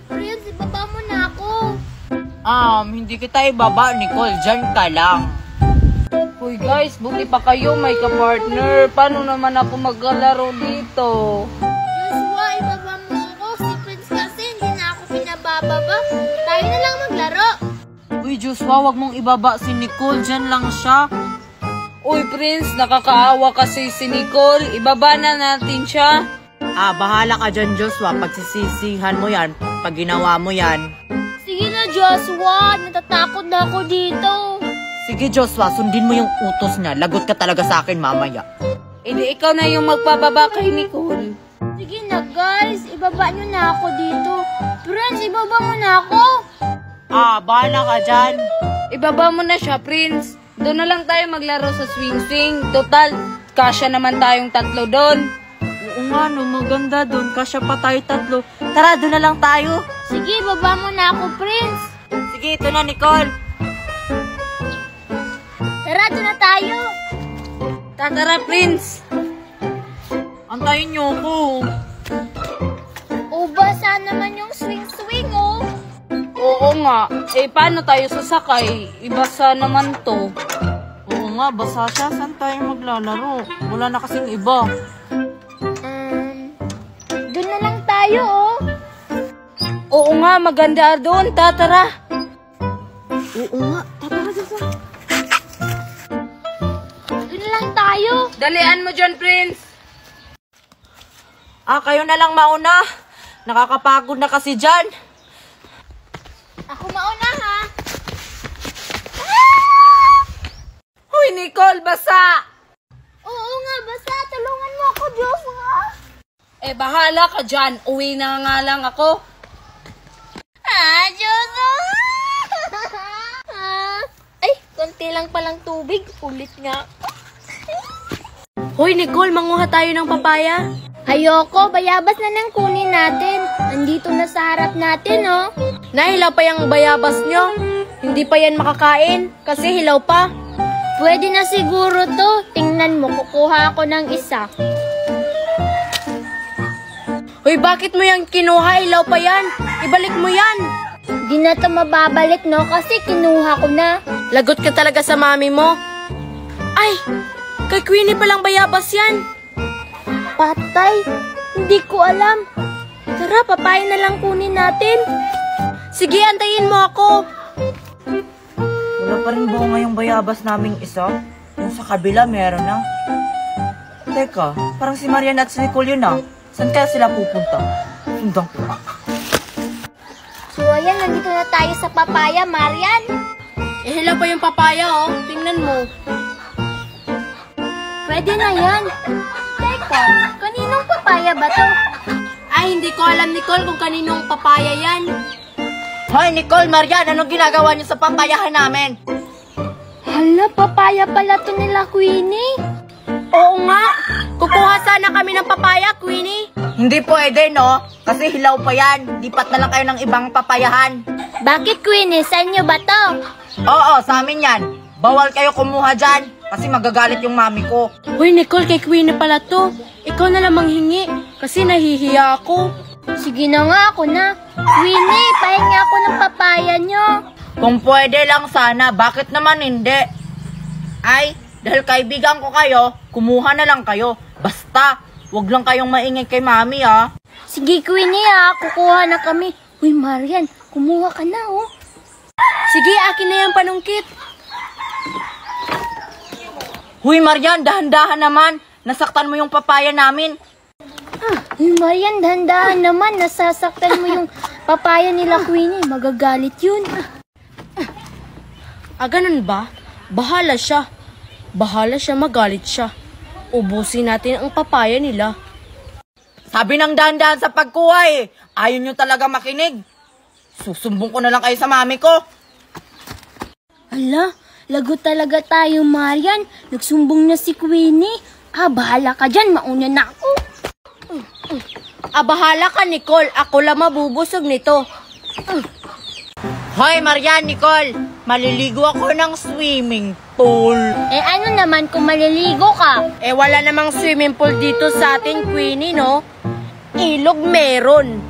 Prince, ibaba mo na ako. Hindi kita ibaba, Nicole. Diyan ka lang. Uy guys, buti pa kayo may ka-partner. Paano naman ako maglalaro dito? Joshua, ibaba mo ako. Si Prince kasi hindi na ako pinabababa. Tayo na lang maglaro. Uy Joshua, wag mong ibaba si Nicole. Diyan lang siya. Uy Prince, nakakaawa kasi si Nicole. Ibaba na natin siya. Bahala ka dyan Joshua. Pagsisisihan mo yan. Pag ginawa mo yan. Sige na Joshua, natatakot na ako dito. Sige Joshua, sundin mo yung utos niya. Lagot ka talaga sa akin mamaya. Di ikaw na yung magpababa kay Nicole. Sige na guys, ibaba nyo na ako dito. Prince, ibaba mo na ako. Bahala ka dyan. Ibaba mo na siya, Prince. Doon na lang tayo maglaro sa swing-swing. Total, kasya naman tayong tatlo doon. Oo nga, no, maganda doon. Kasya pa tayo tatlo. Tara, doon na lang tayo. Sige, baba mo na ako, Prince. Sige, ito na, Nicole. Tara, doon na tayo. Tara, Prince. Antayin niyo ako. Basa naman yung swing-swing, oh. Oo nga. Paano tayo sasakay? Ibasa naman to. Oo nga, basa siya. Saan tayo maglalaro? Wala na kasing iba. Doon na lang tayo, oh. Oo nga, maganda doon. Tara. Oo nga, tara. Doon na lang tayo. Dalian mo dyan, Prince. Kayo na lang mauna. Nakakapagod na kasi dyan. Ako mauna, ha? Hoy, Nicole, basa! Oo nga, basa. Tulungan mo ako, Joshua. Bahala ka dyan. Uwi na nga lang ako. Joshua! Ay, konti lang palang tubig. Ulit nga. Hoy, Nicole, manguha tayo ng papaya. Ayoko, bayabas na nang kunin natin. Nandito na sa harap natin, oh. Nahilaw pa yung bayabas nyo. Hindi pa yan makakain kasi hilaw pa. Pwede na siguro to. Tingnan mo, kukuha ako ng isa. Hoy, bakit mo yan kinuha? Hilaw pa yan. Ibalik mo yan. Di na to mababalik, no? Kasi kinuha ko na. Lagot ka talaga sa mami mo. Ay, kay Queenie palang bayabas yan. Patay. Hindi ko alam. Tara, papaya na lang kunin natin. Sige, antayin mo ako. Wala pa rin bunga yung bayabas naming isa. Yung sa kabila, meron na. Teka, parang si Marian at si Nicole yun ah. Saan kaya sila pupunta? Sundang ko. So, ayan, nandito na tayo sa papaya, Marian. Hilaw pa yung papaya oh. Tingnan mo. Pwede na yan. Teka, kaninong papaya ba to? Ay, hindi ko alam, Nicole, kung kaninong papaya yan. Hoy, Nicole, Marian, anong ginagawa niyo sa papayahan namin? Hala, papaya pala to nila, Queenie. Oo nga. Kukuha sana kami ng papaya, Queenie. Hindi pwede, no? Kasi hilaw pa yan. Lipat na lang kayo ng ibang papayahan. Bakit, Queenie? Sa inyo ba to? Oo, sa amin yan. Bawal kayo kumuha dyan. Kasi magagalit yung mami ko. Hoy, Nicole, kay Queenie pala to. Ikaw na lang manghingi. Kasi nahihiya ako. Sige na nga, ako na. Queenie, pahingi ako ng papaya nyo. Kung pwede lang sana, bakit naman hindi? Ay, dahil kaibigan ko kayo, kumuha na lang kayo. Basta, wag lang kayong maingay kay mami ah. Sige, Queenie kukuha na kami. Uy, Marian, kumuha ka na oh. Sige, akin na yung panungkit. Huy, Marian, dahan-dahan naman. Nasaktan mo yung papaya namin. Uy, Marian, dahan-dahan naman. Nasasaktan mo yung papaya nila, Queenie. Magagalit yun. Ganun ba? Bahala siya. Bahala siya, magalit siya. Ubusin natin ang papaya nila. Sabi ng dahan-dahan sa pagkuha eh. Ayaw nyo talaga makinig. Susumbong ko na lang kayo sa mami ko. Ala, lagot talaga tayo, Marian. Nagsumbong na si Queenie. Bahala ka dyan. Mauna na ako. Bahala ka, Nicole. Ako lang mabubusog nito. Hoy, Marian, Nicole. Maliligo ako ng swimming pool. Ano naman kung maliligo ka? Wala namang swimming pool dito sa ating Queenie, no? Ilog meron.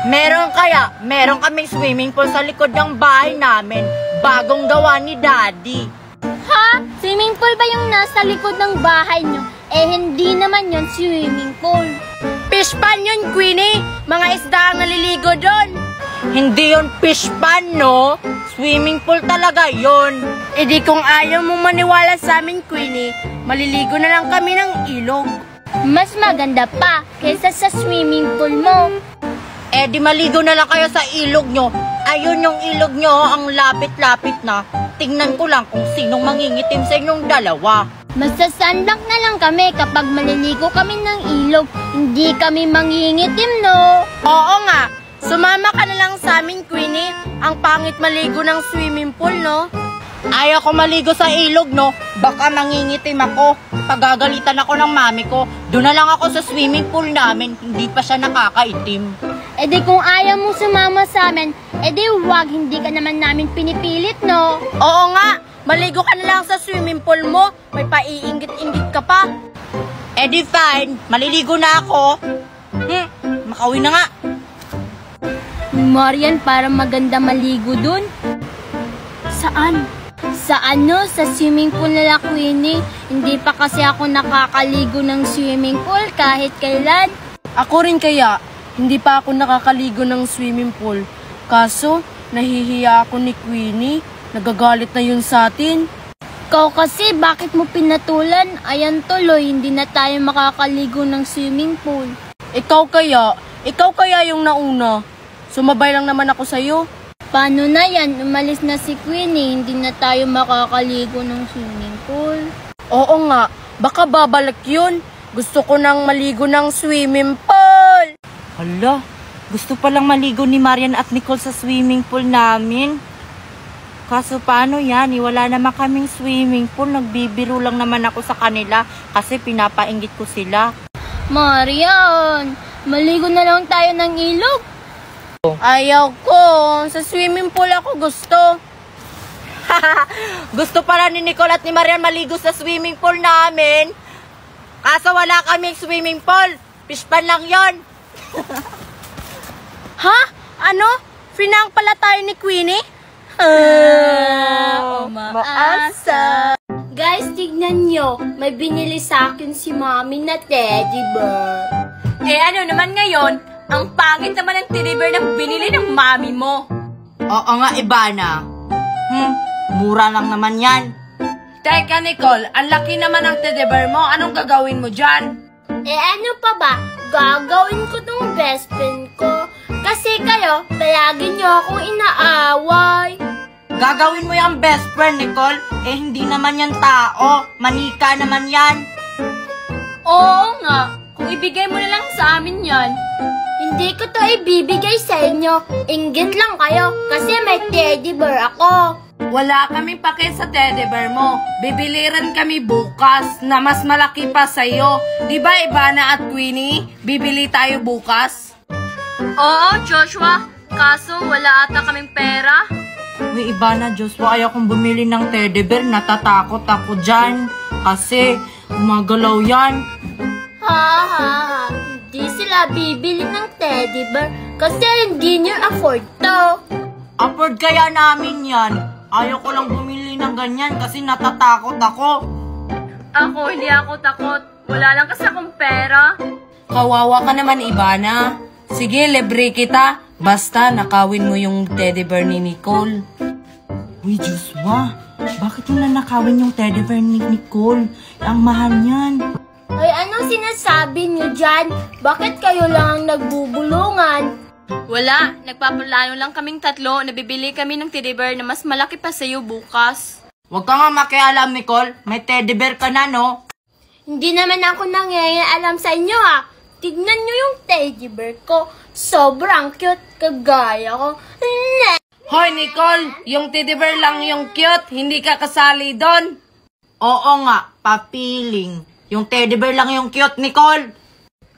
Meron kaming swimming pool sa likod ng bahay namin. Bagong gawa ni Daddy. Ha? Swimming pool ba yung nasa likod ng bahay nyo? Eh, hindi naman yon swimming pool. Fish pan yun, Queenie. Mga isda ang naliligo doon. Hindi yon fish pan, no? Swimming pool talaga yon. E di kung ayaw mo maniwala sa amin, Queenie, maliligo na lang kami ng ilog. Mas maganda pa kaysa sa swimming pool mo. Eh di maligo na lang kayo sa ilog nyo. Ayun yung ilog nyo, ang lapit-lapit na. Tingnan ko lang kung sinong mangingitim sa inyong dalawa. Masasandak na lang kami kapag maliligo kami ng ilog. Hindi kami mangingitim, no? Oo nga, sumama ka na lang sa amin, Queenie. Ang pangit maligo ng swimming pool, no? Ayaw ko maligo sa ilog, no? Baka mangingitim ako. Pagagalitan ako ng mami ko. Doon na lang ako sa swimming pool namin. Hindi pa siya nakakaitim. E di kung ayaw mong sumama sa amin, e di wag, hindi ka naman namin pinipilit, no? Oo nga, maligo ka na lang sa swimming pool mo. May paiinggit-inggit ka pa. Eh di fine, maliligo na ako. Makauwi na nga. Marian, para maganda maligo dun. Saan? Sa ano? Sa swimming pool nila, Queenie. Hindi pa kasi ako nakakaligo ng swimming pool kahit kailan. Ako rin kaya, hindi pa ako nakakaligo ng swimming pool. Kaso, nahihiya ako ni Queenie. Nagagalit na yun sa atin. Ikaw kasi, bakit mo pinatulan? Ayan tuloy, hindi na tayo makakaligo ng swimming pool. Ikaw kaya yung nauna. Sumabay lang naman ako sa'yo. Paano na yan? Umalis na si Queenie, hindi na tayo makakaligo ng swimming pool. Oo nga, baka babalik yun. Gusto ko nang maligo ng swimming pool. Hala, gusto palang maligo ni Marian at Nicole sa swimming pool namin. Kaso paano yan? Wala naman kaming swimming pool. Nagbibiro lang naman ako sa kanila kasi pinapainggit ko sila. Marian, maligo na lang tayo ng ilog. Ayaw ko. Sa swimming pool ako gusto. Gusto pala ni Nicole at ni Marian maligo sa swimming pool namin. Kaso wala kaming swimming pool. Fish pan lang yon. Ha? Ano? Finang pala tayo ni Queenie? Umaasa. Guys, tignan nyo. May binili sa akin si Mommy na teddy bear. Eh ano naman ngayon? Ang pangit naman ng teddy bear na binili ng mami mo. Oo nga, Ivana. Mura lang naman yan. Teka, Nicole, ang laki naman ng teddy bear mo. Anong gagawin mo dyan? Eh ano pa ba? Gagawin ko tong best friend ko. Kasi kayo, palagi nyo akong inaaway. Gagawin mo yung best friend, Nicole? Eh, hindi naman yan tao. Manika naman yan. Oo nga. Kung ibigay mo na lang sa amin yan. Hindi ko to ibibigay sa inyo. Inggit lang kayo kasi may teddy bear ako. Wala kami pake sa teddy bear mo. Bibili rin kami bukas na mas malaki pa sa'yo. Diba, Ivana at Queenie? Bibili tayo bukas? Oo, Joshua. Kaso wala ata kaming pera. Uy, Ivana, Joshua, ayaw kong bumili ng teddy bear. Natatakot ako dyan. Kasi, umagalaw yan. Ha. Hindi sila bibili ng teddy bear kasi hindi nyo afford to. Afford kaya namin yan. Ayaw ko lang bumili ng ganyan kasi natatakot ako. Ako, hindi ako takot. Wala lang kasi akong pera. Kawawa ka naman, Ivana. Sige, libre kita. Basta nakawin mo yung teddy bear ni Nicole. Uy, Joshua, bakit mo nanakawin yung teddy bear ni Nicole? Ang mahal niyan. Ay, anong sinasabi nyo dyan? Bakit kayo lang ang nagbubulungan? Wala, nagpaplano lang kaming tatlo na bibili kami ng teddy bear na mas malaki pa sa'yo bukas. Huwag ka nga makialam, Nicole. May teddy bear ka na, no? Hindi naman ako nangyayaalam sa inyo, ha? Tignan nyo yung teddy bear ko. Sobrang cute, kagaya ko. Hoy, Nicole! Yung teddy bear lang yung cute, hindi ka kasali doon. Oo nga, papiling. Yung teddy bear lang yung cute, Nicole.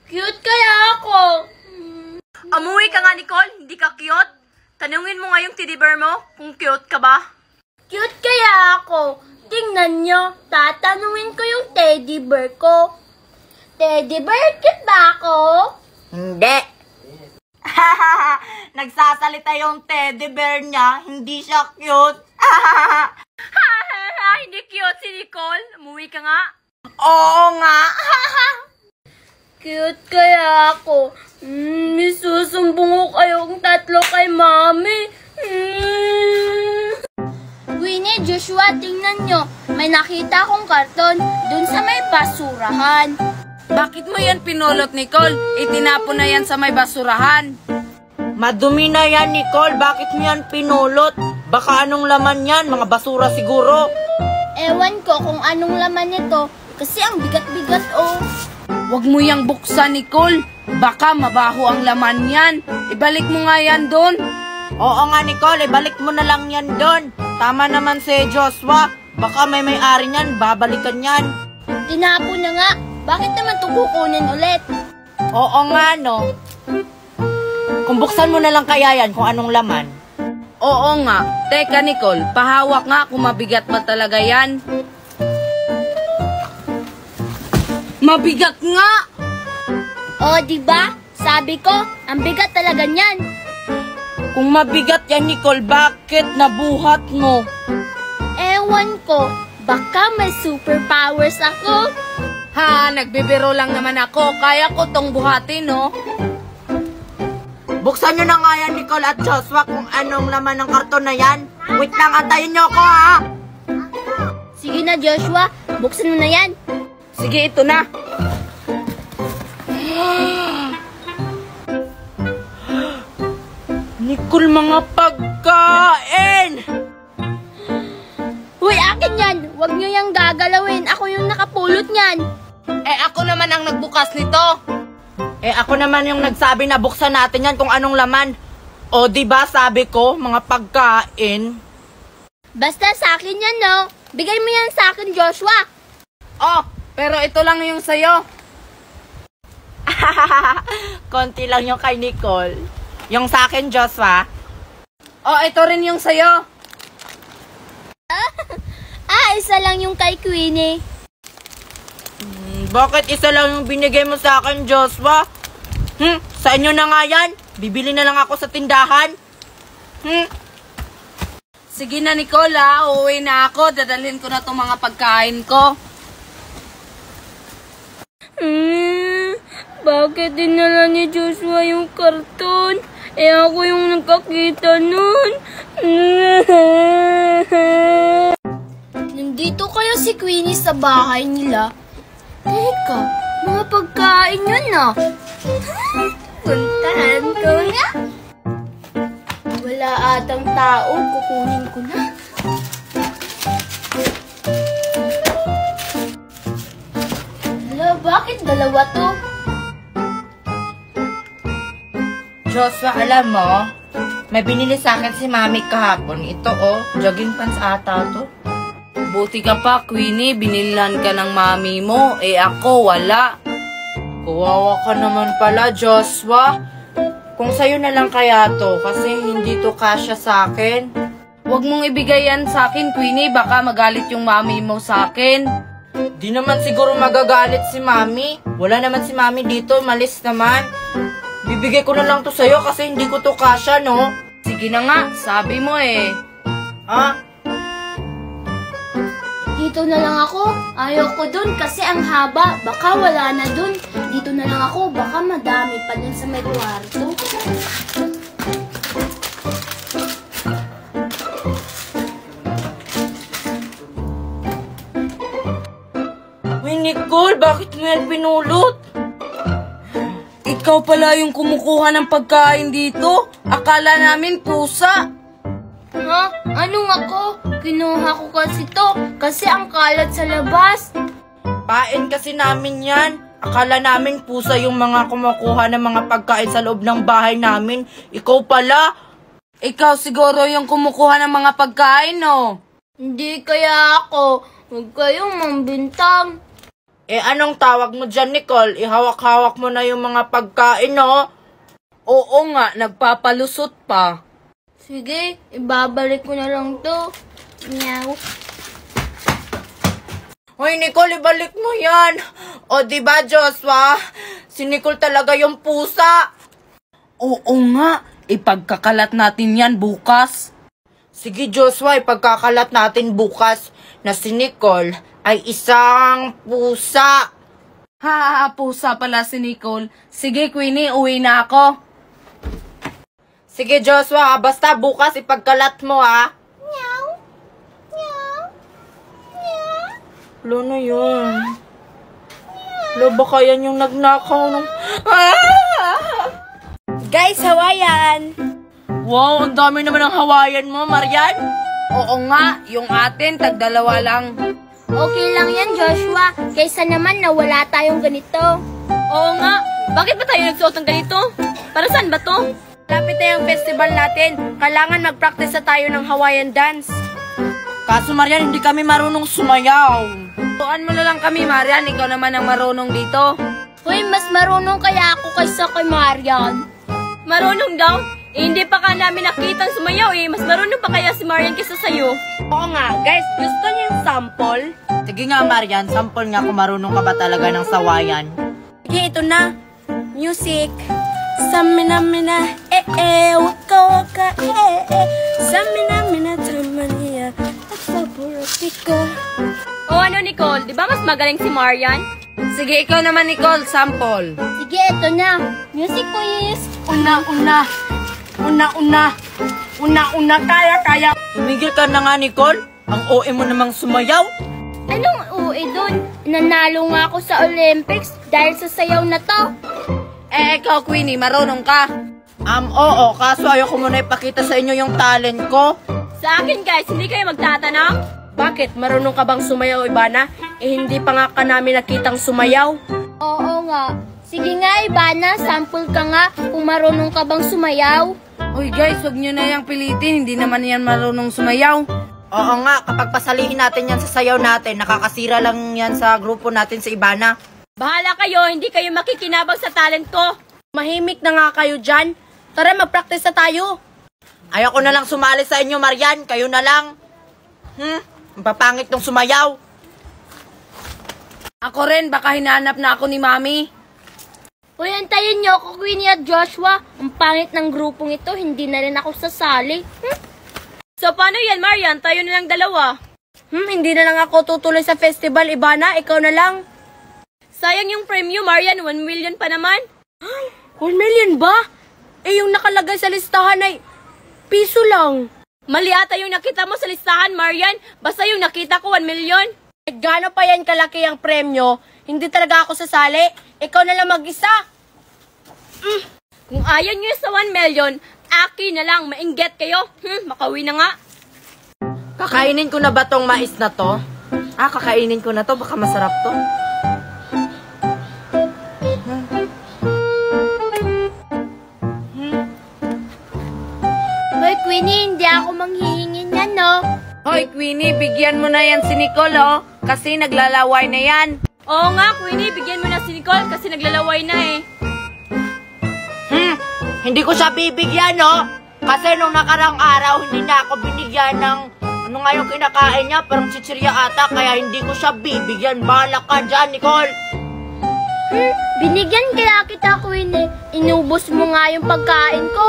Cute kaya ako. Amuwi ka nga, Nicole. Hindi ka cute. Tanungin mo nga yung teddy bear mo kung cute ka ba. Cute kaya ako. Tingnan nyo, tatanungin ko yung teddy bear ko. Teddy bear, cute ba ako? Hindi. Nagsasalita yung teddy bear niya, hindi siya cute. Hindi cute si Nicole. Umuwi ka nga. Oo nga. Cute kaya ako. Isusumbong ko kayong tatlo kay Mami. Winnie, Joshua, tingnan nyo. May nakita akong karton dun sa may basurahan. Bakit mo yan pinulot, Nicole? Itinapon na yan sa may basurahan. Madumi na yan, Nicole. Bakit mo yan pinulot? Baka anong laman yan? Mga basura siguro. Ewan ko kung anong laman nito. Kasi ang bigat-bigat, oh. Huwag mo yang buksan, Nicole. Baka mabaho ang laman yan. Ibalik mo nga yan doon. Oo nga, Nicole. Ibalik mo na lang yan doon. Tama naman si Joshua. Baka may-ari niyan. Babalikan yan. Tinapon na nga. Bakit naman ito kukunin ulit? Oo nga, no. Kung buksan mo na lang kaya yan kung anong laman. Oo nga. Teka, Nicole. Pahawak nga kung mabigat ba talaga yan. Mabigat nga! O, diba? Sabi ko, ang bigat talaga niyan. Kung mabigat yan, Nicole, bakit nabuhat mo? Ewan ko, baka may superpowers ako. Ha, nagbibiro lang naman ako. Kaya ko tong buhatin, no? Buksan nyo na nga yan, Nicole at Joshua, kung anong laman ng karton na yan. Wait lang, antayin nyo ako, ha? Sige na, Joshua. Buksan mo na yan. Sige, ito na. Nicole, mga pagkain! Uy, akin yan. Huwag nyo yung gagalawin. Ako yung nakapulot niyan. Ako naman ang nagbukas nito. Ako naman yung nagsabi na buksan natin yan kung anong laman. O, diba sabi ko, mga pagkain? Basta sa akin yan, no? Bigay mo yan sa akin, Joshua. Oh, pero ito lang yung sayo. Konti lang yung kay Nicole. Yung sa akin, Joshua. Oh, ito rin yung sayo. Isa lang yung kay Queenie. Bakit isa lang yung binigay mo sa akin, Joshua? Sa inyo na nga yan. Bibili na lang ako sa tindahan. Sige na, Nicole, ha? Uuwi na ako. Dadalhin ko na itong mga pagkain ko. Bakit dinala ni Joshua yung karton? Ako yung nakakita nun. Nandito kaya si Queenie sa bahay nila? Teka, mga pagkain yun na. Puntahan ko nga. Wala atang tao, kukunin ko na. Hala, bakit dalawa to? Joshua, alam mo, may binili sa akin si Mami kahapon. Ito, jogging pants ata to. Buti ka pa, Queenie. Binilan ka ng mami mo. Ako, wala. Kawawa ka naman pala, Joshua. Kung sa'yo na lang kaya to, kasi hindi to kasya sa akin. Huwag mong ibigay yan sa akin, Queenie. Baka magalit yung mami mo sa akin. Di naman siguro magagalit si Mami. Wala naman si Mami dito, malis naman. Bibigay ko na lang to sa'yo kasi hindi ko to kasya, no? Sige na nga, sabi mo eh. Ha? Dito na lang ako. Ayoko dun kasi ang haba. Baka wala na dun. Dito na lang ako. Baka madami pa dun sa may kwarto. Uy, Nicole, bakit mo yan pinulot? Ikaw pala yung kumukuha ng pagkain dito. Akala namin pusa. Ha? Anong ako? Kinuha ko kasi to. Kasi ang kalat sa labas. Pain kasi namin yan. Akala namin pusa yung mga kumukuha ng mga pagkain sa loob ng bahay namin. Ikaw pala. Ikaw siguro yung kumukuha ng mga pagkain, no? Hindi kaya ako. Huwag kayong mambintang. Anong tawag mo dyan, Nicole? Ihawak-hawak mo na yung mga pagkain, no? Oo nga, nagpapalusot pa. Sige, ibabalik ko na lang to. Meow. Hoy, Nicole, ibalik mo yan. O, diba, Joshua? Si Nicole talaga yung pusa. Oo nga, ipagkakalat natin yan bukas. Sige Joshua, ipagkakalat natin bukas na si Nicole ay isang pusa. Ha, pusa pala si Nicole. Sige, Queenie, uwi na ako. Sige Joshua, basta bukas ipagkalat mo ha. Ano yun? Baka yan yung nagnakaw ng... Guys, Hawaiian! Wow, ang dami naman ng Hawaiian mo, Marian. Oo nga, yung atin, tagdalawa lang. Okay lang yan, Joshua. Kaysa naman na wala tayong ganito. Oo nga, bakit ba tayo nagsuot ng ganito? Para saan ba to? Lapit na yung festival natin. Kailangan mag-practice na tayo ng Hawaiian dance. Kaso Marian, hindi kami marunong sumayaw. Tuan mo na lang kami, Marian. Ikaw naman ang marunong dito. Hoy, mas marunong kaya ako kaysa kay Marian. Marunong daw? Hindi pa ka namin nakitang sumayaw eh. Mas marunong pa kaya si Marian kaysa sa'yo. Oo nga, guys. Gusto niyo yung sample? Sige nga Marian, sample nga kung marunong ka ba talaga ng sawayan. Sige, ito na. Music. Samina-mina, waka waka, Samina-mina, tamaniya, at saburatika. O ano, Nicole? Di ba mas magaling si Marian? Sige, ikaw naman, Nicole. Sample. Sige, ito na. Music please. Una-una. Una-una, kaya. Tumigil ka na nga Nicole. Ang OA mo namang sumayaw. Anong uwi dun? Nanalo nga ako sa Olympics dahil sa sayaw na to. Ikaw, Queenie, marunong ka. Oo, kaso ayoko muna ipakita sa inyo yung talent ko. Sa akin, guys, hindi kayo magtatanong. Bakit? Marunong ka bang sumayaw, Ivana? Hindi pa nga ka namin nakitang sumayaw. Oo nga. Sige nga, Ivana, sample ka nga kung marunong ka bang sumayaw. Uy, guys, wag nyo na yung pilitin. Hindi naman yan marunong sumayaw. Oo nga, kapag pasalihin natin yan sa sayaw natin, nakakasira lang yan sa grupo natin sa Ivana. Bahala kayo, hindi kayo makikinabang sa talent ko. Mahimik na nga kayo dyan. Tara, mag-practice na tayo. Ayoko na lang sumali sa inyo, Marian. Kayo na lang. Ang papangit nung sumayaw. Ako rin, baka hinahanap na ako ni Mami. Uy, antayin niyo ako, Queenie at Joshua. Ang pangit ng grupong ito, hindi na rin ako sasali. So, paano yan, Marian? Tayo na lang dalawa. Hindi na lang ako tutuloy sa festival, Ivana. Ikaw na lang. Sayang yung premium, Marian. 1 million pa naman. 1 million ba? Yung nakalagay sa listahan ay piso lang. Mali ata yung nakita mo sa listahan, Marian. Basta yung nakita ko, 1 million. Gaano pa yan kalaki ang premyo? Hindi talaga ako sasali. Ikaw na lang mag-isa. Kung ayaw nyo sa 1 million, akin na lang. Mainggit kayo. Makauwi na nga. Kakainin ko na ba tong mais na to? Kakainin ko na to. Baka masarap to. Hoy, Queenie, hindi ako manghihingin yan, no? Hoy, Queenie, bigyan mo na yan si Nicole, oh. Kasi naglalaway na yan. Oo nga, Queenie, bigyan mo na si Nicole kasi naglalaway na eh. Hindi ko siya bibigyan, no? Kasi nung nakarang araw, hindi na ako binigyan ng ano nga yung kinakain niya, parang chichirya ata, kaya hindi ko siya bibigyan. Bahala ka dyan, Nicole. Binigyan kaya kita, Queenie. Inubos mo nga yung pagkain ko.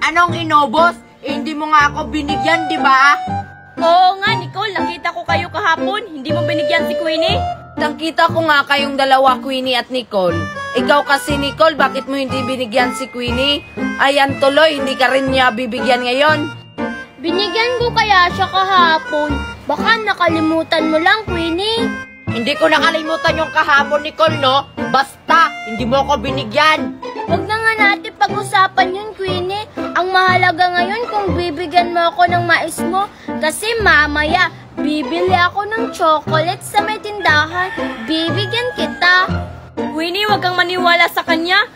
Anong inubos? Hindi mo nga ako binigyan, di ba? Oo nga, Nicole, nakita ko kayo kahapon. Hindi mo binigyan si Queenie? Nakita ko nga kayong dalawa, Queenie at Nicole. Ikaw kasi, Nicole, bakit mo hindi binigyan si Queenie? Ayan tuloy, hindi ka rin niya bibigyan ngayon. Binigyan ko kaya siya kahapon. Baka nakalimutan mo lang, Queenie. Hindi ko nakalimutan yung kahapon, Nicole, no? Basta, hindi mo ako binigyan. Huwag na nga natin pag-usapan yun, Queenie. Ang mahalaga ngayon kung bibigyan mo ako ng mais mo. Kasi mamaya, bibili ako ng chocolate sa may tindahan. Bibigyan kita. Queenie, huwag kang maniwala sa kanya.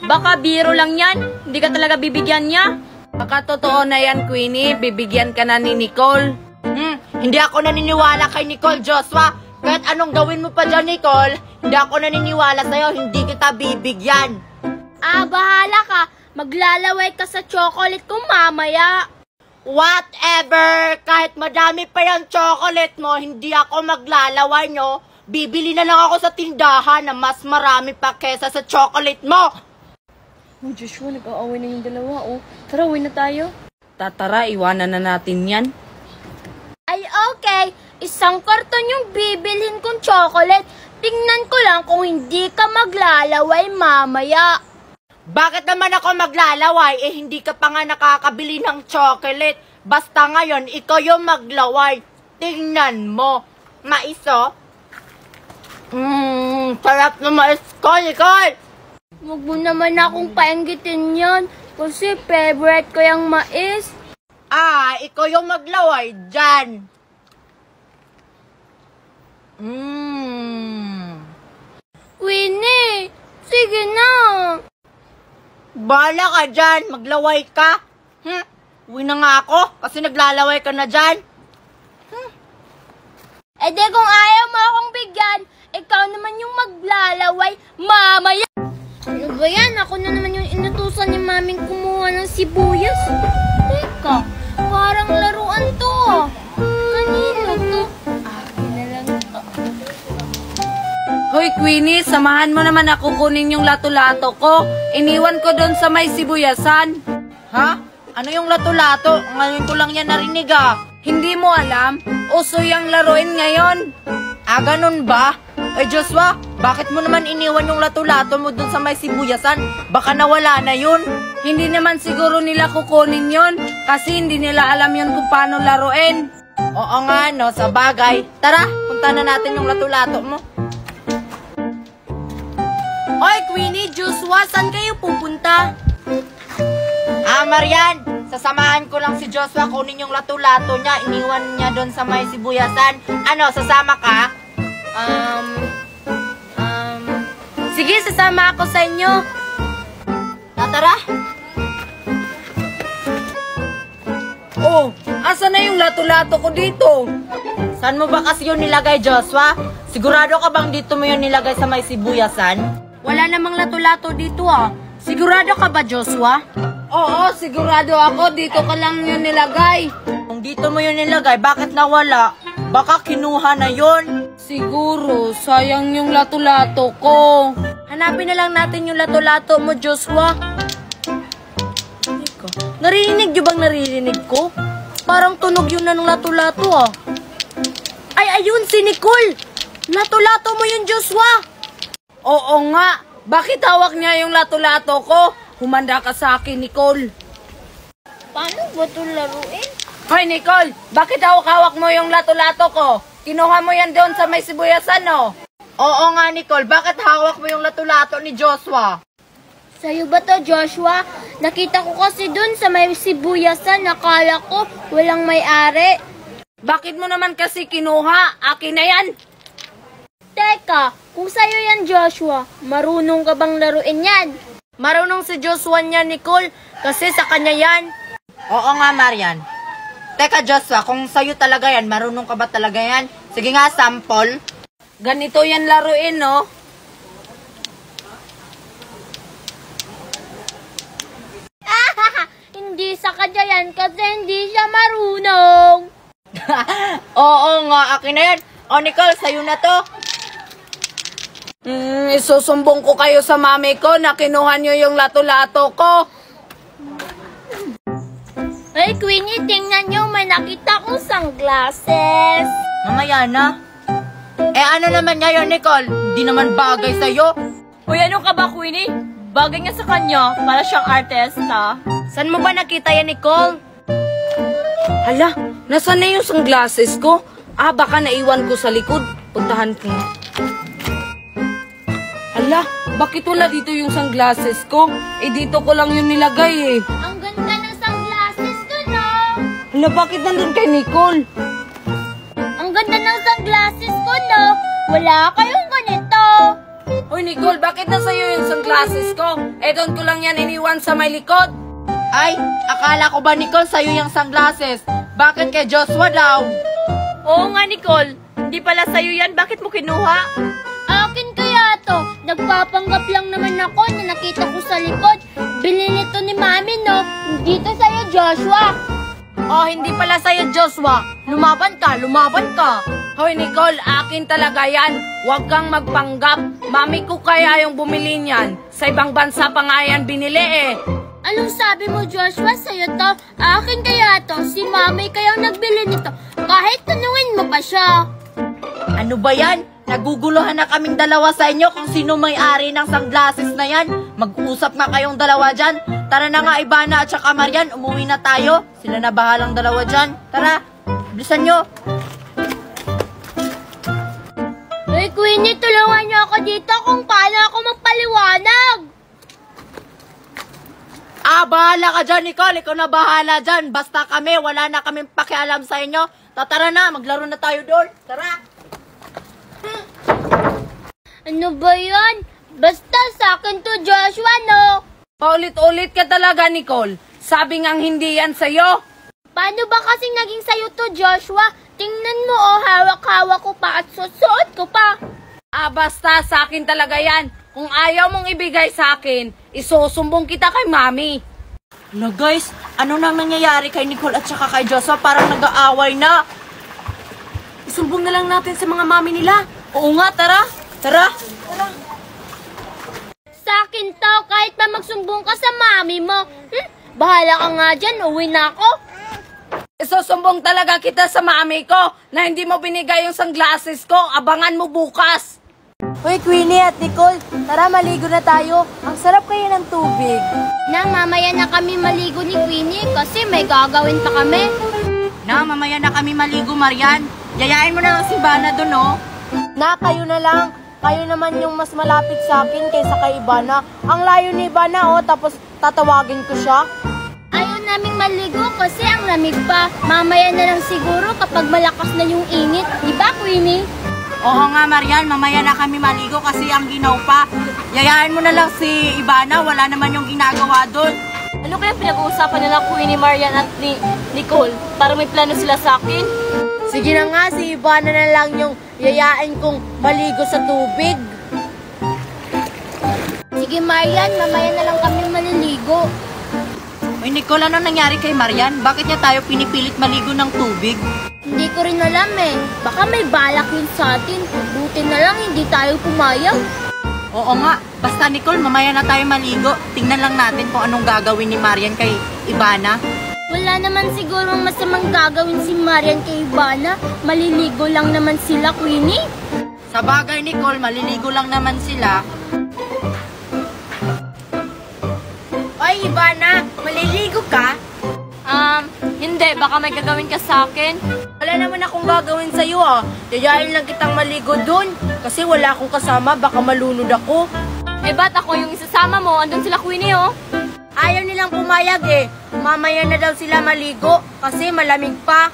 Baka biro lang yan. Hindi ka talaga bibigyan niya. Baka totoo na yan, Queenie. Bibigyan ka na ni Nicole. Hindi ako naniniwala kay Nicole, Joshua. Kahit anong gawin mo pa dyan, Nicole, hindi ako naniniwala sa'yo. Hindi kita bibigyan. Bahala ka. Maglalaway ka sa chocolate ko mamaya. Whatever! Kahit madami pa yung chocolate mo, hindi ako maglalaway, no? Bibili na lang ako sa tindahan na mas marami pa kesa sa chocolate mo. Oh, Joshua, nag-aaway na yung dalawa, oh. Tara, uwi na tayo. Tatara, iwanan na natin yan. Ay, okay. Isang karton yung bibilhin kong chocolate. Tingnan ko lang kung hindi ka maglalaway mamaya. Bakit naman ako maglalaway? Eh, hindi ka pa nga nakakabili ng chocolate. Basta ngayon, ikaw yung maglaway. Tingnan mo. Maiso? Sarap na mais ko, Nicole. Huwag mo naman akong painggitin yan. Kasi favorite ko yung mais. Ah, ikaw yung maglaway dyan. Winnie, sige na. Bahala ka dyan. Maglaway ka. Uwi na nga ako kasi naglalaway ka na dyan. Eh di kung ayaw mo akong bigyan, ikaw naman yung maglalaway mamaya. Ano ba yan? Ako na naman yung inutusan ni maming kumuha ng sibuyas. Teka, parang laruan to. Kanino to? Akin na lang to. Hoy, Queenie, samahan mo naman ako kunin yung lato-lato ko. Iniwan ko doon sa may sibuyasan. Ha? Ano yung lato-lato? Ngayon ko lang yan narinig Hindi mo alam? Uso yung laruin ngayon. Ganun ba? Eh, Joshua, bakit mo naman iniwan yung lato-lato mo dun sa may sibuyasan? Baka nawala na yun. Hindi naman siguro nila kukunin yon kasi hindi nila alam yun kung paano laruin. Oo nga, no, sa bagay. Tara, punta na natin yung lato-lato mo. Hoy, Queenie, Joshua, saan kayo pupunta? Marian, sasamahan ko lang si Joshua kunin yung lato-lato niya. Iniwan niya doon sa may sibuyasan. Ano, sasama ka? Sige, sasama ako sa inyo. Tara. Oh, asa na yung lato-lato ko dito? Saan mo ba kasi yun nilagay, Joshua? Sigurado ka bang dito mo yun nilagay sa may sibuyasan? Wala namang lato-lato dito Sigurado ka ba, Joshua? Oo, sigurado ako. Dito ka lang yun nilagay. Kung dito mo yun nilagay, bakit nawala? Baka kinuha na yun. Siguro, sayang yung lato-lato ko. Hanapin na lang natin yung lato-lato mo, Joshua. Narinig niyo bang naririnig ko? Parang tunog yun na ng lato-lato Ay, ayun si Nicole! Lato-lato mo yun, Joshua! Oo nga. Bakit hawak niya yung lato-lato ko? Humanda ka sa akin, Nicole. Paano ba ito laruin? Hoy, Nicole! Bakit hawak mo yung lato-lato ko? Kinuha mo yan doon sa may sibuyasan, no? Oo nga, Nicole. Bakit hawak mo yung lato-lato ni Joshua? Sa'yo ba to, Joshua? Nakita ko kasi dun sa may sibuyasan. Nakala ko walang may-ari. Bakit mo naman kasi kinuha? Akin na yan. Teka, kung sa'yo yan, Joshua, marunong ka bang laruin yan? Marunong si Joshua niya, Nicole. Kasi sa kanya yan. Oo nga, Marian. Teka, Joshua, kung sa'yo talaga yan, marunong ka ba talaga yan? Sige nga, sample. Ganito yan laruin, no? Hindi sa kanya yan kasi hindi siya marunong. Oo nga, akin na yan. O, Nicole, sa'yo na to. Isusumbong ko kayo sa mami ko na kinuha niyo yung lato-lato ko. Hey, Queenie, tingnan nyo, may nakita kong sunglasses. Mamaya na. Ano naman niya yun, Nicole? Hindi naman bagay sa'yo. Uy, ano ka ba, Queenie? Bagay nga sa kanya, para siyang artista. Saan mo ba nakita yan, Nicole? Hala, nasaan na yung sunglasses ko? Baka naiwan ko sa likod. Puntahan ko. Hala, bakit wala dito yung sunglasses ko? Dito ko lang yung nilagay Ang ganda ng sunglasses ko, no? Hala, bakit nandun kay Nicole? Ang ganda ng sunglasses ko, no? Wala kayong ganito. Uy, Nicole, bakit nasa iyo yung sunglasses ko? Doon ko lang yan iniwan sa may likod. Ay, akala ko ba, Nicole, sa'yo yung sunglasses? Bakit kay Joshua daw? Oo nga, Nicole. Hindi pala sa'yo yan. Bakit mo kinuha? Akin kaya to. Nagpapanggap lang naman ako na nakita ko sa likod. Binili nito ni Mami, no? Hindi to sa'yo, Joshua. Hindi pala sa'yo, Joshua. Lumaban ka, lumaban ka. Hoy, Nicole, akin talaga yan. Huwag kang magpanggap. Mami ko kaya yung bumili niyan. Sa ibang bansa pa nga yan binili eh. Anong sabi mo, Joshua? Sa'yo to? Akin kaya to? Si Mami kaya nagbili nito. Kahit tanungin mo pa siya. Ano ba yan? Naguguluhan na kaming dalawa sa inyo kung sino may-ari ng sunglasses na yan. Mag-usap nga kayong dalawa dyan. Tara na nga, Ivana at saka Marian, umuwi na tayo. Sila na bahalang dalawa dyan. Tara, bilisan nyo. Hey, Queenie, tulungan niyo ako dito kung paano ako magpaliwanag. Bahala ka dyan, Nicole. Ikaw na bahala dyan. Basta kami, wala na kaming pakialam sa inyo. Tara na, maglaro na tayo doon. Tara. Ano ba yan? Basta sa akin to, Joshua, no? Paulit-ulit ka talaga, Nicole. Sabi ngang hindi yan sa'yo. Paano ba kasing naging sayo to, Joshua? Tingnan mo, oh, hawak-hawak ko pa at susuot ko pa. Basta sa akin talaga yan. Kung ayaw mong ibigay sa akin, isusumbong kita kay Mami. Hala guys, ano nang nangyayari kay Nicole at saka kay Joshua? Parang nag-aaway na. Isumbong na lang natin sa mga mami nila. Oo nga, tara. Tara. Sa akin to, kahit pa magsumbong ka sa mami mo. Bahala ka nga dyan, uwi na ako. Isusumbong talaga kita sa Mami ko na hindi mo binigay yung sunglasses ko. Abangan mo bukas. Hoy, Queenie at Nicole, tara maligo na tayo. Ang sarap kaya ng tubig. Na, mamaya na kami maligo ni Queenie kasi may gagawin pa kami. Na, mamaya na kami maligo, Marian. Yayain mo na lang si Ivana doon, oh. Na, kayo na lang. Kayo naman yung mas malapit sa akin kaysa kay Ivana. Ang layo ni Ivana, oh, tapos tatawagin ko siya. Ayaw naming maligo kasi ang lamig pa. Mamaya na lang siguro kapag malakas na yung init. Di ba, Queenie? Oo nga, Marian, mamaya na kami maligo kasi ang ginaw pa. Yayain mo na lang si Ivana, wala naman yung ginagawa doon. Ano kaya pinag-uusapan nila Queenie, Marian at ni Nicole? Para may plano sila sa akin? Sige na nga, si Ivana na lang yung yayain kong maligo sa tubig. Sige, Marian, mamaya na lang kami maliligo. Uy, Nicole, ano nangyari kay Marian? Bakit niya tayo pinipilit maligo ng tubig? Hindi ko rin alam eh. Baka may balak yun sa atin. Buti na lang hindi tayo pumayag. Oo nga, basta Nicole, mamaya na tayo maligo. Tingnan lang natin kung anong gagawin ni Marian kay Ivana. Wala naman siguro masamang gagawin si Marian kay Ivana. Maliligo lang naman sila, Queenie. Sa bagay, Nicole, maliligo lang naman sila. Oy, Ivana, maliligo ka? Hindi. Baka may gagawin ka sa akin. Wala naman akong gagawin sa'yo, ah. Yayain lang kitang maligo dun. Kasi wala akong kasama, baka malunod ako. Eh, ba't ako yung isasama mo? Andun sila Queenie, oh. Ayaw nilang pumayag eh. Mamaya na daw sila maligo kasi malamig pa.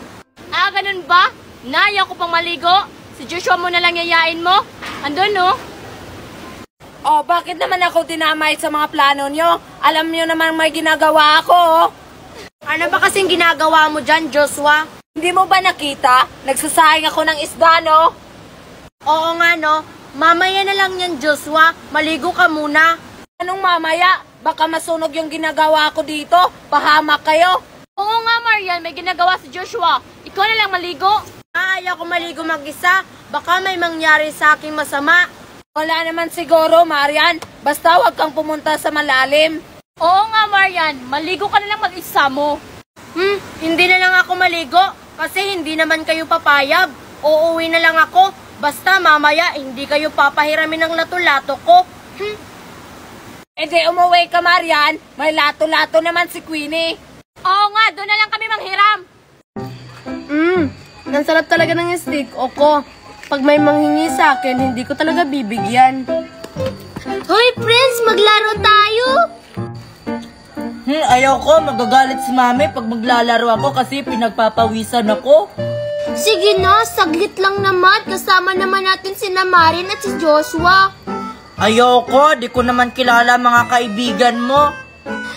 Ganun ba? Ayaw ko pang maligo. Si Joshua mo na lang yayain mo. Andun, no? Oh, bakit naman ako dinamay sa mga plano nyo? Alam nyo naman may ginagawa ako, oh. Ano ba kasing ginagawa mo dyan, Joshua? Hindi mo ba nakita? Nagsasayang ako ng isda, no? Oo nga, no. Mamaya na lang yan, Joshua. Maligo ka muna. Anong mamaya? Baka masunog yung ginagawa ko dito. Pahamak kayo. Oo nga, Marian. May ginagawa si Joshua. Ikaw na lang maligo. Ayaw ko maligo mag-isa. Baka may mangyari sa aking masama. Wala naman siguro, Marian. Basta huwag kang pumunta sa malalim. Oo nga, Marian. Maligo ka na lang mag-isa mo. Hindi na lang ako maligo. Kasi hindi naman kayo papayag. Uuwi na lang ako. Basta mamaya, hindi kayo papahiramin ng lato-lato ko. E di umuwi ka, Marian. May lato-lato naman si Queenie. Oo nga, doon na lang kami manghiram. Ang sarap talaga ng steak, Oko. Pag may manghingi sa akin, hindi ko talaga bibigyan. Hoy, Prince, maglaro tayo! Ayoko, magagalit si Mami pag maglalaro ako kasi pinagpapawisan ako. Sige na, saglit lang naman. Kasama naman natin si Marian at si Joshua. Ayoko, di ko naman kilala mga kaibigan mo.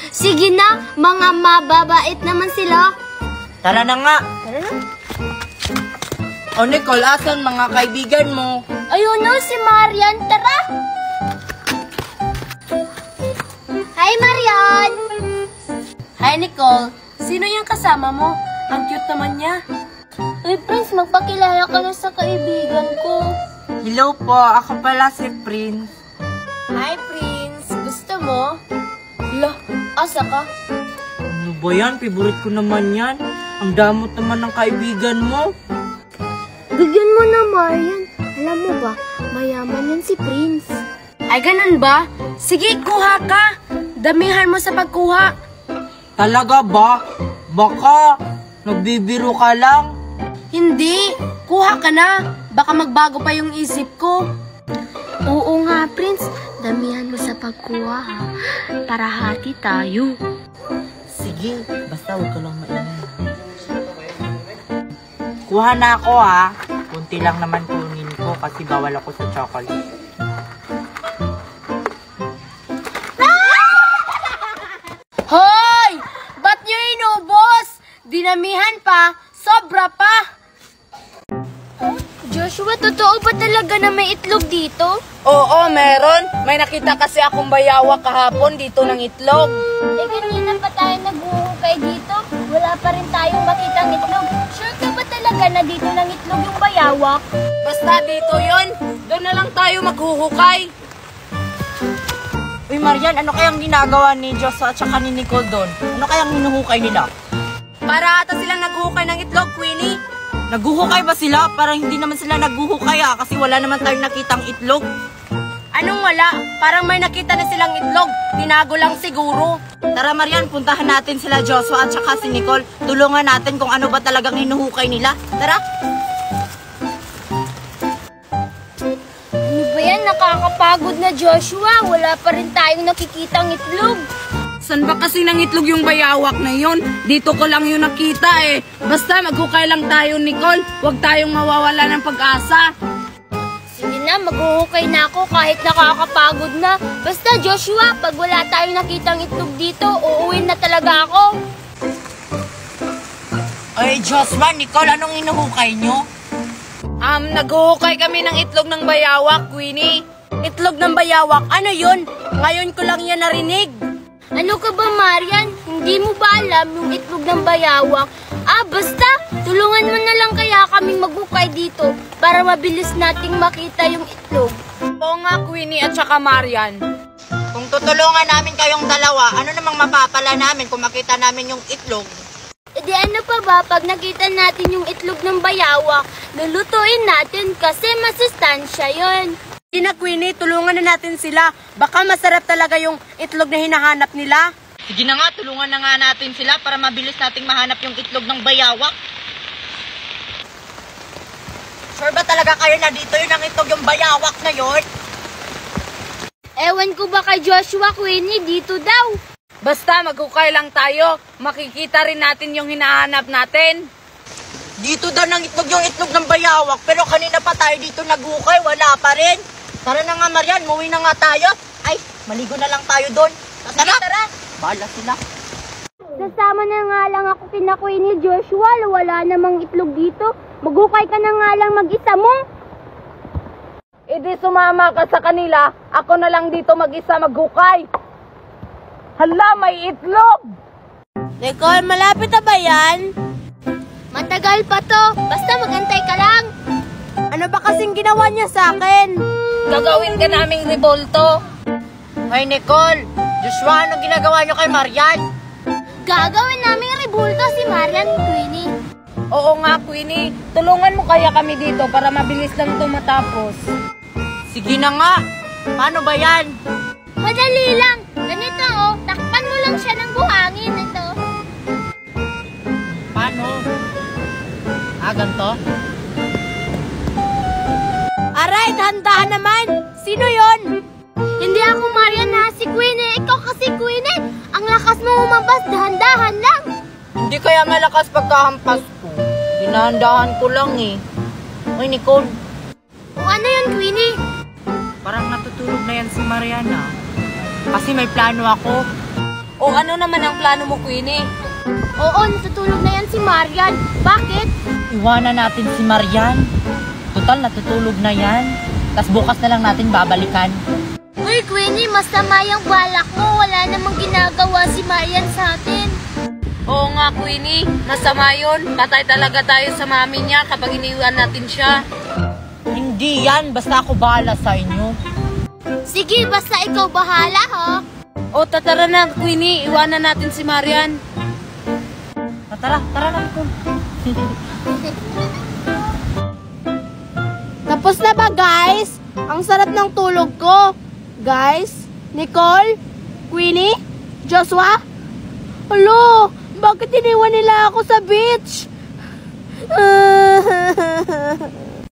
Sige na, mga mababait naman sila. Tara na nga. O Nicole, asan mga kaibigan mo? Ayun na, si Marian. Tara! Hi, Marian! Hi Nicole, sino yung kasama mo? Ang cute naman niya. Uy, Prince, magpakilala ka na sa kaibigan ko. Hello po, ako pala si Prince. Hi, Prince. Gusto mo? Lah, asa ka? Ano ba yan? Favorite ko naman yan. Ang damot naman ng kaibigan mo. Bigyan mo na, Marian. Alam mo ba, mayaman yan si Prince. Ay, ganun ba? Sige, kuha ka. Damihan mo sa pagkuha. Talaga ba? Baka nagbibiro ka lang. Hindi, kuha ka na. Baka magbago pa yung isip ko. Oo nga, Prince. Damihan mo sa pagkuha, ha? Para hati tayo. Sige, basta huwag ka lang maingat. Kuha na ako ha. Kunti lang naman kunin ko kasi bawal ako sa chocolate. Hoy! Ba't nyo inubos? Dinamihan pa, sobra pa. Joshua, totoo ba talaga na may itlog dito? Oo, meron. May nakita kasi akong bayawak kahapon dito ng itlog. Eh, kanina pa tayo naghuhukay dito. Wala pa rin tayong makitang itlog. Sure ka ba talaga na dito ng itlog yung bayawak? Basta dito yon. Doon na lang tayo maghuhukay. Uy Marian, ano kayang ginagawa ni Joshua at saka ni Nicole doon? Ano kayang hinuhukay nila? Para ata silang naghuhukay ng itlog, Queenie. Naghuhukay ba sila? Parang hindi naman sila naghuhukay ha, kasi wala naman tayong nakitang itlog. Anong wala? Parang may nakita na silang itlog. Tinago lang siguro. Tara Marian, puntahan natin sila Joshua at saka si Nicole. Tulungan natin kung ano ba talagang hinuhukay nila. Tara! Ano ba yan? Nakakapagod na, Joshua. Wala pa rin tayong nakikitang itlog. San ba kasi nang itlog yung bayawak na yon? Dito ko lang yung nakita eh. Basta maghukay lang tayo, Nicole. Huwag tayong mawawala ng pag-asa. Sige na, maghuhukay na ako kahit nakakapagod na. Basta, Joshua, pag wala tayong nakitang itlog dito, uuwi na talaga ako. Ay Joshua, Nicole, anong hinuhukay nyo? Naghuhukay kami ng itlog ng bayawak, Queenie. Itlog ng bayawak, ano yun? Ngayon ko lang yan narinig. Ano ka ba, Marian? Hindi mo ba alam yung itlog ng bayawak? Basta, tulungan mo na lang kaya kaming maghukay dito para mabilis nating makita yung itlog. Oo nga, Queenie at saka Marian. Kung tutulungan namin kayong dalawa, ano namang mapapala namin kung makita namin yung itlog? E di ano pa ba, pag nakita natin yung itlog ng bayawak, lulutuin natin kasi masustansya yun. Sige na, Queenie, tulungan na natin sila. Baka masarap talaga yung itlog na hinahanap nila. Sige na nga, tulungan na nga natin sila para mabilis nating mahanap yung itlog ng bayawak. Sure ba talaga kayo na dito yun ang itlog yung bayawak na yun? Ewan ko ba kay Joshua, Queenie, dito daw. Basta maghukay lang tayo. Makikita rin natin yung hinahanap natin. Dito daw ng itlog yung itlog ng bayawak, pero kanina pa tayo dito naghukay, wala pa rin. Tara na nga Marian, muwi na nga tayo. Ay, maligo na lang tayo doon. Tara! Tara! Bahala sila. Sasama na nga lang ako kina Queenie, Joshua, wala namang itlog dito. Maghukay ka na nga lang mag-isa mo. E di sumama ka sa kanila. Ako na lang dito mag-isa maghukay. Hala, may itlog! Nicole, malapit na ba yan? Matagal pa to, basta magantay ka lang. Ano ba kasing ginawa niya sa akin? Gagawin ka naming revolto. Ay Nicole, Joshua, anong ginagawa nyo kay Marian? Gagawin namin rebulto si Marian, Queenie. Oo nga, Queenie. Tulungan mo kaya kami dito para mabilis lang ito matapos. Sige na nga. Paano ba yan? Madali lang. Ganito takpan mo lang siya ng buhangin. Ito. Paano? Ganito? Aray, dahan-dahan naman. Sino yon? Hindi ako Marian ha, si Queenie. Ikaw kasi Queenie. Ang lakas mo umabas, dahan-dahan lang. Hindi kaya malakas pagkahampas ko. Dinahandahan ko lang eh. Uy Nicole, O ano yun, Queenie? parang natutulog na yan si Mariana. Kasi may plano ako. O ano naman ang plano mo, Queenie? Oo, natutulog na yan si Marian. Bakit? Iwanan natin si Marian. Total, natutulog na yan. Tapos bukas na lang natin babalikan. Uy, Queenie, masama yung balak mo. Wala namang ginagawa si Marian sa atin. Oo nga, Queenie. Masama yun. Patay talaga tayo sa mami niya kapag iniwan natin siya. Hindi yan, basta ako bahala sa inyo. Sige, basta ikaw bahala, ha? O, tara na, Queenie. Iwanan natin si Marian. Tara na, Nicole. Tapos na ba, guys? Ang sarap ng tulog ko. Guys, Nicole, Queenie, Joshua. Hello, bakit iniwan nila ako sa beach?